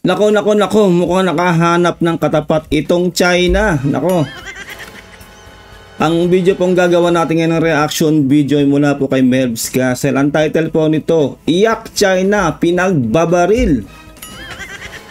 Nako, mukhang nakahanap ng katapat itong China. Nako. Ang video pong gagawa natin ngayon ng reaction video mula po kay Melvs Castle. Ang title po nito, Iyak China, Pinagbabaril.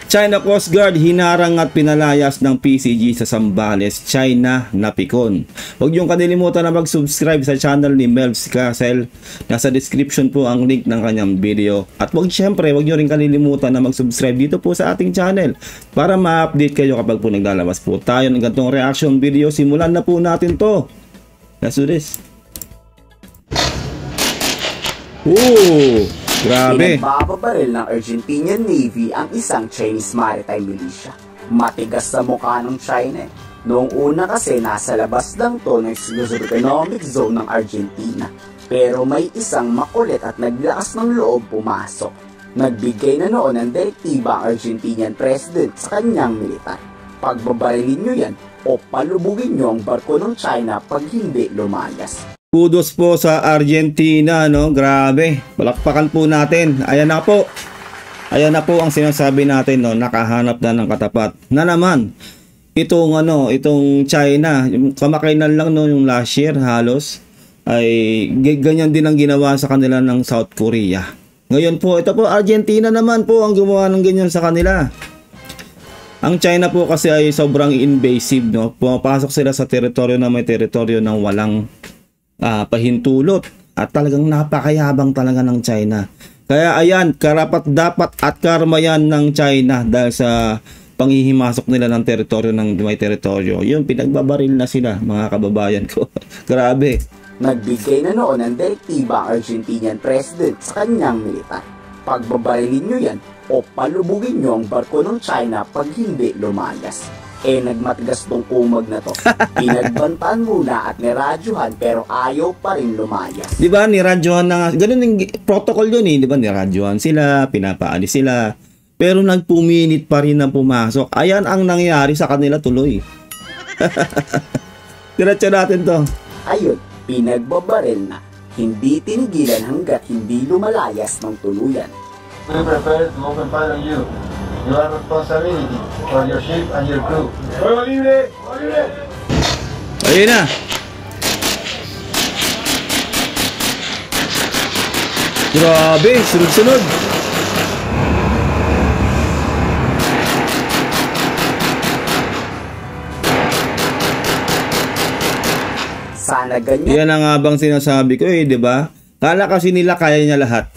China Coast Guard hinarang at pinalayas ng PCG sa Zambales, China napikon. Huwag niyong kalilimutan na mag-subscribe sa channel ni Melvs Castle. Nasa description po ang link ng kanyang video. At huwag niyo rin kalilimutan na mag-subscribe dito po sa ating channel para ma-update kayo kapag po naglalabas po tayo ng ganitong reaction video. Simulan na po natin to. Let's do this. Grabe. Pinagbabaril ng Argentinian Navy ang isang Chinese maritime militia. Matigas sa mukha ng China. Noong una kasi nasa labas lang to ng exclusive economic zone ng Argentina. Pero may isang makulit at naglakas ng loob pumasok. Nagbigay na noon ng direktiba ang Argentinian President sa kanyang militar. Pagbabarilin nyo yan o palubugin nyo ang barko ng China pag hindi lumayas. Kudos po sa Argentina, no? Grabe. Palakpakan po natin. Ayan na po. Ayan na po ang sinasabi natin, no? Nakahanap na ng katapat. Na naman, itong China, yung kamakailan lang, no, yung last year halos, ay ganyan din ang ginawa sa kanila ng South Korea. Ngayon po, ito po, Argentina naman po ang gumawa ng ganyan sa kanila. Ang China po kasi ay sobrang invasive, no? Pumapasok sila sa teritoryo na may teritoryo ng walang pahintulot at talagang napakayabang talaga ng China. Kaya ayan, karapat dapat at karma yan ng China dahil sa panghihimasok nila ng teritoryo ng may teritoryo. Yun, pinagbabaril na sila, mga kababayan ko. Grabe. Nagbigay na noon ng direktiba ang Argentinian President sa kanyang militar. Pagbabarilin nyo yan o palubugin nyo ang barko ng China pag hindi lumayas. Nagmatigas tong kumag na to. Pinagbantaan muna at niradyohan pero ayaw pa rin lumayas. Diba, niradyohan na nga. Ganun yung protocol yun eh. Diba, niradyohan sila, pinapaalis sila. Pero nagpuminit pa rin na pumasok. Ayan ang nangyari sa kanila tuloy. Diretso natin to. Ayun, pinagbabaril na. Hindi tinigilan hanggat hindi lumalayas ng tuluyan. We prepare to open fire on you. You have responsibility for your ship and your crew. Fuego libre! Fuego libre! Ayun na! Grabe! Sunod-sunod! Sana ganyan. Yan ang abang sinasabi ko eh, di ba? Kala kasi nila kaya niya lahat.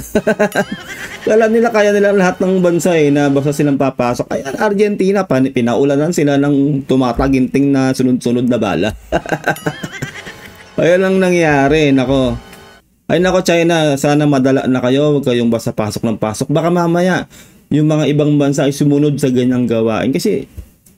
Kala nila kaya nila lahat ng bansa eh, na basta silang papasok. Ayan, Argentina, pinaulanan sila ng tumataginting na sunod-sunod na bala. Ayan ang nangyari, nako. Ay nako China, sana madala na kayo, huwag kayong basta pasok ng pasok. Baka mamaya, yung mga ibang bansa ay sumunod sa ganyang gawain. Kasi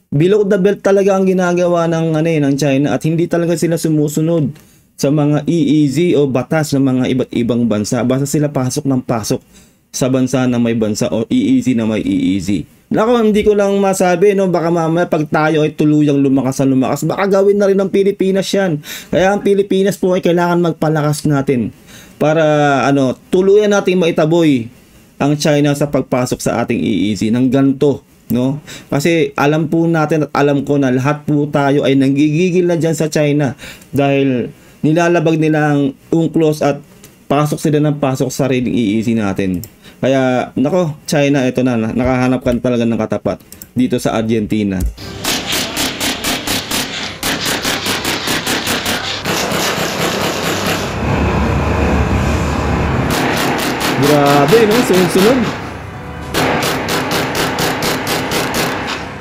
below the belt talaga ang ginagawa ng China at hindi talaga sila sumusunod sa mga EEZ o batas ng mga iba't ibang bansa. Basta sila pasok ng pasok sa bansa na may bansa o EEZ na may EEZ. Nako, hindi ko lang masabi, no? Baka mamaya pag tayo ay tuluyang lumakas, baka gawin na rin ng Pilipinas yan. Kaya ang Pilipinas po ay kailangan magpalakas natin para tuluyan natin maitaboy ang China sa pagpasok sa ating EEZ ng ganito. No? Kasi alam po natin at alam ko na lahat po tayo ay nanggigigil na dyan sa China dahil nilalabag nila ang UNCLOS at pasok sila ng pasok sa sariling EEZ natin. Kaya, nako, China, ito na, nakahanap ka talaga ng katapat dito sa Argentina. Grabe, no? Sunod-sunod.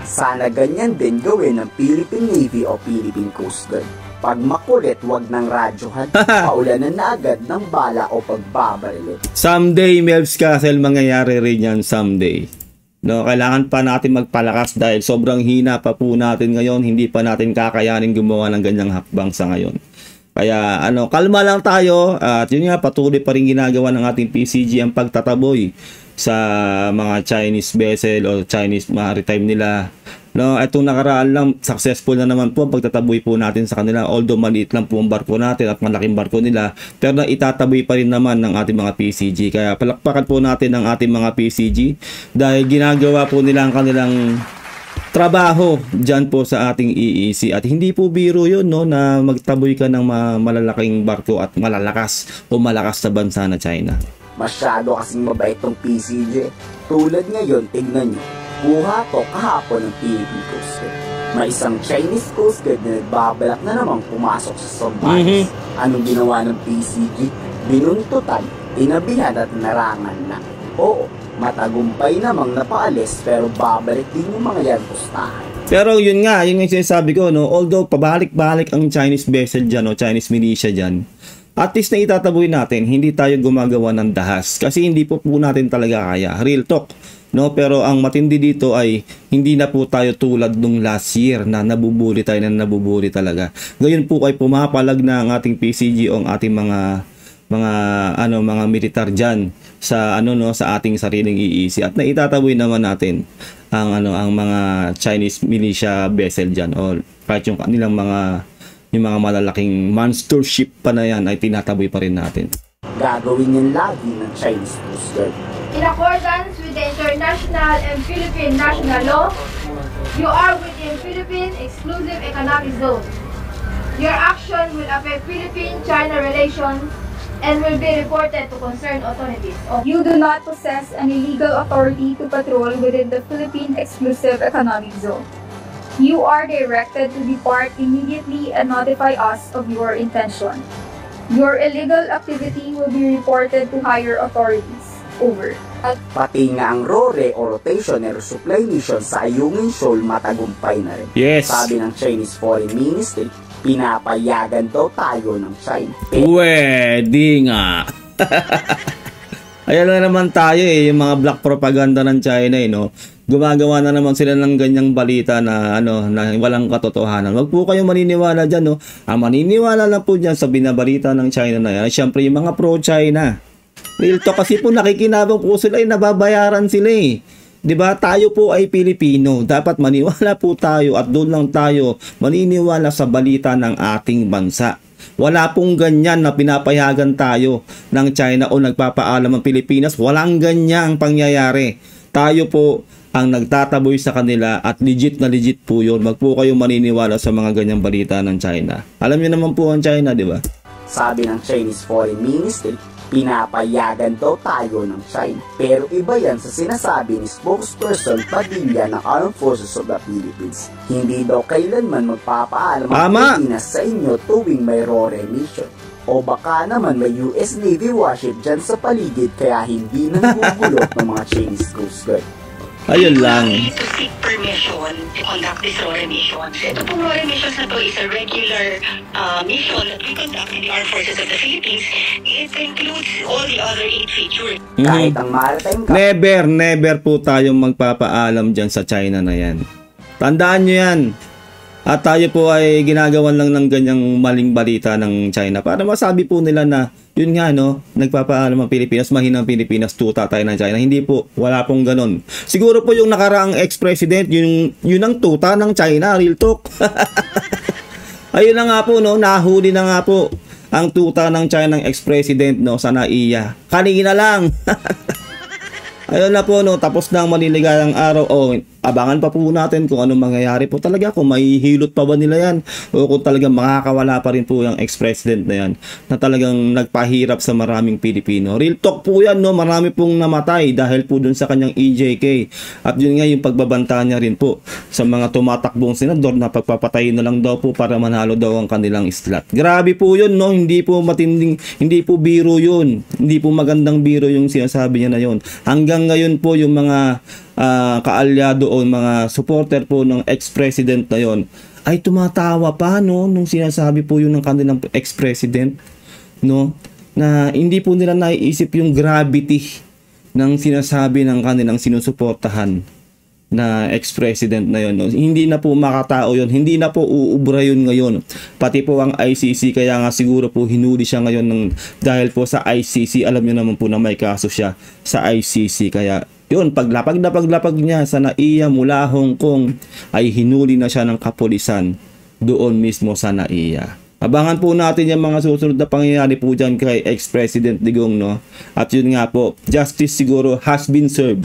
Sana ganyan din gawin ng Philippine Navy o Philippine Coast Guard. Pag makulit, wag ng radyohan, paulanan na agad ng bala o pagbabaril. Someday, Melvs Castle, mangyayari rin yan someday. No, kailangan pa natin magpalakas dahil sobrang hina pa po natin ngayon, hindi pa natin kakayanin gumawa ng ganyang hakbang sa ngayon. Kaya kalma lang tayo at yun nga, patuloy pa rin ginagawa ng ating PCG ang pagtataboy sa mga Chinese vessel o Chinese maritime nila No, itong nakaraan lang, successful na naman po ang pagtataboy po natin sa kanila. Although maliit lang po ang barko natin at malaking barko nila, pero itataboy pa rin naman ng ating mga PCG. Kaya palakpakan po natin ang ating mga PCG dahil ginagawa po nila ang kanilang trabaho dyan po sa ating EEC. At hindi po biro yun, no, na magtaboy ka ng malalaking barko at malalakas o malakas sa bansa na China. Masyado kasing mabait tong PCG. Tulad ngayon, tignan nyo, buha to kahapon ng Philippine Coast Guard. May isang Chinese Coast Guard na nagbabalak na namang pumasok sa Zambales. Anong ginawa ng PCG? Binuntutan, tinabihan at narangan na. Oo, matagumpay namang napaalis pero babalik din yung mga yan pustahan. Pero yun nga, yung sinasabi ko, no, although pabalik-balik ang Chinese vessel dyan o Chinese militia dyan, at least na itataboy natin, hindi tayo gumagawa ng dahas kasi hindi po natin talaga kaya. Real talk, no? Pero ang matindi dito ay hindi na po tayo tulad nung last year na nabubuli tayo, na nabubuli talaga. Ngayon po ay pumapalag na ang ating PCG o ang ating mga militar diyan sa sa ating sariling EEC, at naitataboy naman natin ang mga Chinese militia vessel diyan o kahit yung kanilang yung mga malalaking monster ship pa na yan ay tinataboy pa rin natin. Gagawin yan lagi ng Chinese Coast Guard. In accordance with the international and Philippine national law, you are within Philippine Exclusive Economic Zone. Your action will affect Philippine-China relations and will be reported to concerned authorities. You do not possess any legal authority to patrol within the Philippine Exclusive Economic Zone. You are directed to depart immediately and notify us of your intention. Your illegal activity will be reported to higher authorities. Over. Pati nga ang RORE o Rotation and Resupply Mission sa Ayungin Shoal matagumpay na rin. Yes. Sabi ng Chinese Foreign Ministry, pinapayagan daw tayo ng China. Pwede nga. Ayan na naman tayo yung mga black propaganda ng China no. Gumagawa na naman sila ng ganyang balita na na walang katotohanan. Wag po kayong maniniwala diyan no. Ang maniniwala lang po diyan sa binabalita ng China na yan, syempre yung mga pro-China. Real talk, kasi po nakikinabang po sila, nababayaran sila eh. 'Di ba? Tayo po ay Pilipino. Dapat maniwala po tayo at doon lang tayo maniniwala sa balita ng ating bansa. Wala pong ganyan na pinapayagan tayo ng China o nagpapaalam ang Pilipinas. Walang ganyang pangyayari. Tayo po ang nagtataboy sa kanila at legit na legit po yun. Wag po kayong maniniwala sa mga ganyang balita ng China. Alam niyo naman po ang China, di ba? Sabi ng Chinese Foreign Ministry, pinapayagan daw tayo ng China. Pero iba yan sa sinasabi ni spokesperson Padilla ng Armed Forces of the Philippines. Hindi daw kailanman magpapaalam ang Pilipinas sa inyo tuwing may RORE mission. O baka naman may US Navy warship dyan sa paligid kaya hindi nangugulot ng mga Chinese Coast Guard. Ayun lang. To seek permission to conduct this RORE mission. Ito pong RORE missions na to is a regular mission that we conduct in the Armed Forces of the Philippines. It includes all the other 8 features. Kahit ang maritime never po tayong magpapaalam dyan sa China na yan. Tandaan nyo yan. At tayo po ay ginagawan lang ng ganyang maling balita ng China para masabi po nila na yun nga nagpapaalam ang Pilipinas, mahina ang Pilipinas, tuta tayo ng China. Hindi po, wala pong ganun. Siguro po yung nakaraang ex-president, yun ang tuta ng China, real talk. Ayun na nga po, nahuli na nga po ang tuta ng China ng ex-president sa NAIA. Kanina lang. Ayun na po, tapos na ang maliligayang araw. Abangan pa po natin kung anong mangyayari po talaga, kung mahihilot pa ba nila yan o kung talagang makakawala pa rin po yung ex-president na yan na talagang nagpahirap sa maraming Pilipino. Real talk po yan, marami pong namatay dahil po dun sa kanyang EJK. At yun nga yung pagbabanta niya rin po sa mga tumatakbong senador na pagpapatayin na lang daw po para manalo daw ang kanilang slot. Grabe po yun, hindi po matinding, hindi po biro yun, hindi po magandang biro yung sinasabi niya na yun. Hanggang ngayon po yung mga kaalyado o mga supporter po ng ex-president na yon ay tumatawa pa nung sinasabi po yun ng kanilang ex-president na hindi po nila naiisip yung gravity ng sinasabi ng kanilang sinusuportahan na ex-president na yun. Hindi na po makatao yun, hindi na po uubra yun ngayon. Pati po ang ICC, kaya nga siguro po hinuli siya ngayon dahil po sa ICC, alam nyo naman po na may kaso siya sa ICC, kaya Yun, paglapag niya sa NAIA mula Hong Kong ay hinuli na siya ng kapulisan doon mismo sa NAIA. Abangan po natin yung mga susunod na pangyayari po dyan kay ex-President Digong, no? At yun nga po, justice siguro has been served,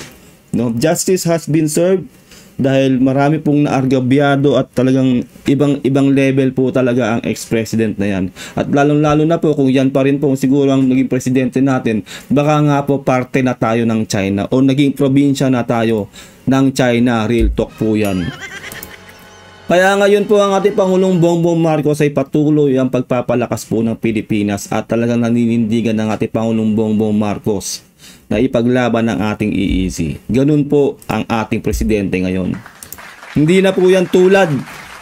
no? Justice has been served dahil marami pong naargabyado at talagang ibang level po talaga ang ex-president na yan. At lalong-lalo na po kung yan pa rin po siguro ang naging presidente natin, baka nga po parte na tayo ng China o naging probinsya na tayo ng China. Real talk po yan. Kaya ngayon po ang ating Pangulong Bongbong Marcos ay patuloy ang pagpapalakas po ng Pilipinas at talagang naninindigan ng ating Pangulong Bongbong Marcos na ipaglaban ng ating EEZ. Ganun po ang ating presidente ngayon. Hindi na po yan tulad,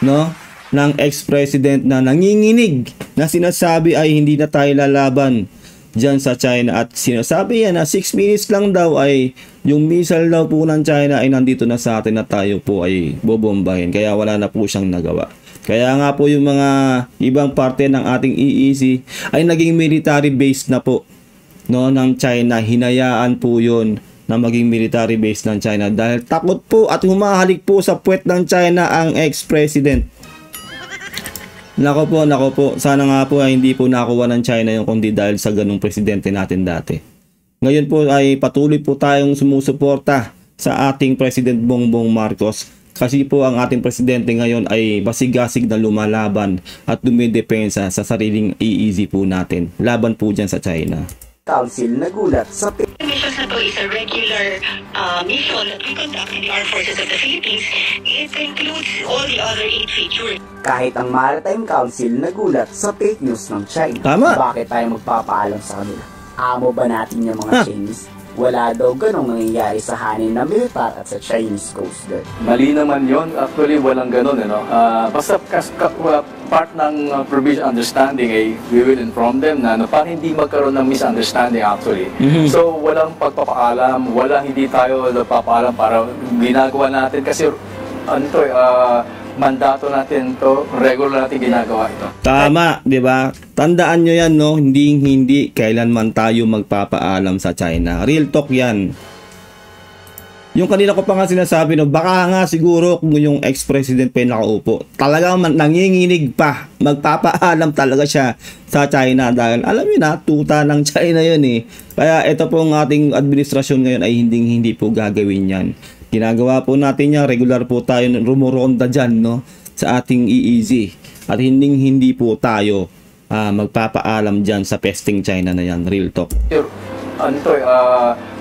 no, ng ex-president na nanginginig na sinasabi ay hindi na tayo lalaban dyan sa China at sinasabi yan na 6 minutes lang daw ay yung missile daw po ng China ay nandito na sa atin na tayo po ay bobombahin. Kaya wala na po siyang nagawa. Kaya nga po yung mga ibang parte ng ating EEZ ay naging military base na po, no, ng China. Hinayaan po yun na maging military base ng China dahil takot po at humahalik po sa puwet ng China ang ex-president. Nako po, sana nga po ay hindi po nakuha ng China yung kundi dahil sa ganung presidente natin dati. Ngayon po ay patuloy po tayong sumusuporta sa ating President Bongbong Marcos kasi po ang ating presidente ngayon ay basigasig na lumalaban at dumidepensa sa sariling EEZ po natin. Laban po dyan sa China. Council nagulat sa Missions na to is a regular mission that we conduct in the Armed Forces of the Philippines. It includes all the other 8 features. kahit ang Maritime Council nagulat sa fake news ng China. Tama. Bakit tayo magpapaalam sa kanila? Amo ba natin yung mga Chinese? Wala daw ganong nangyayari sa hanin na militar at sa Chinese Coast Guard. Mali naman yon. Actually, walang ganon. Basta part ng provision understanding ay we will inform them na para hindi magkaroon ng misunderstanding actually. So, walang pagpapaalam, hindi tayo nagpapaalam para ginagawa natin kasi mandato natin to, regular natin ginagawa ito. Tama, 'di ba? Tandaan nyo yan, no? Hindi kailanman tayo magpapaalam sa China. Real talk yan. Yung kanina ko pa nga sinasabi, no, baka nga siguro kung yung ex-president pa yung nakaupo, talagang nanginginig pa, magpapaalam talaga siya sa China dahil alam niyo na, tuta ng China yun eh. Kaya ito pong ating administrasyon ngayon ay hindi po gagawin yan. Ginagawa po natin yan, regular po tayo rumuronda dyan, no, sa ating EEZ. At hindi po tayo magpapaalam dyan sa pesting China na yan. Real talk.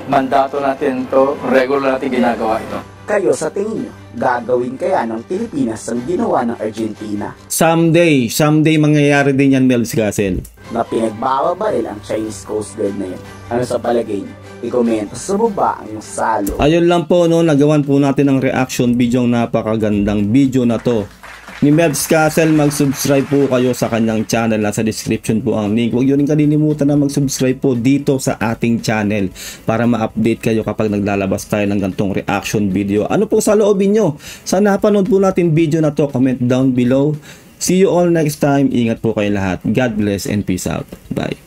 Mandato natin to, regular natin ginagawa ito. Kayo sa tingin nyo, gagawin kaya ng Pilipinas ang ginawa ng Argentina? Someday mangyayari din yan, Melvs Castle. Na pinagbababaril ang Chinese Coast Guard na yun. Ano sa palagay nyo? I-komento sa baba ang salo. Ayun lang po, no, nagawan po natin ng reaction video, napakagandang video na to ni Melvs Castle. Mag-subscribe po kayo sa kanyang channel, nasa description po ang link. Huwag nyo rin kalilimutan na mag-subscribe po dito sa ating channel para ma-update kayo kapag naglalabas tayo ng gantong reaction video. Ano po sa loobin nyo? Sana napanood po natin video na to, comment down below. See you all next time. Ingat po kayo lahat. God bless and peace out. Bye.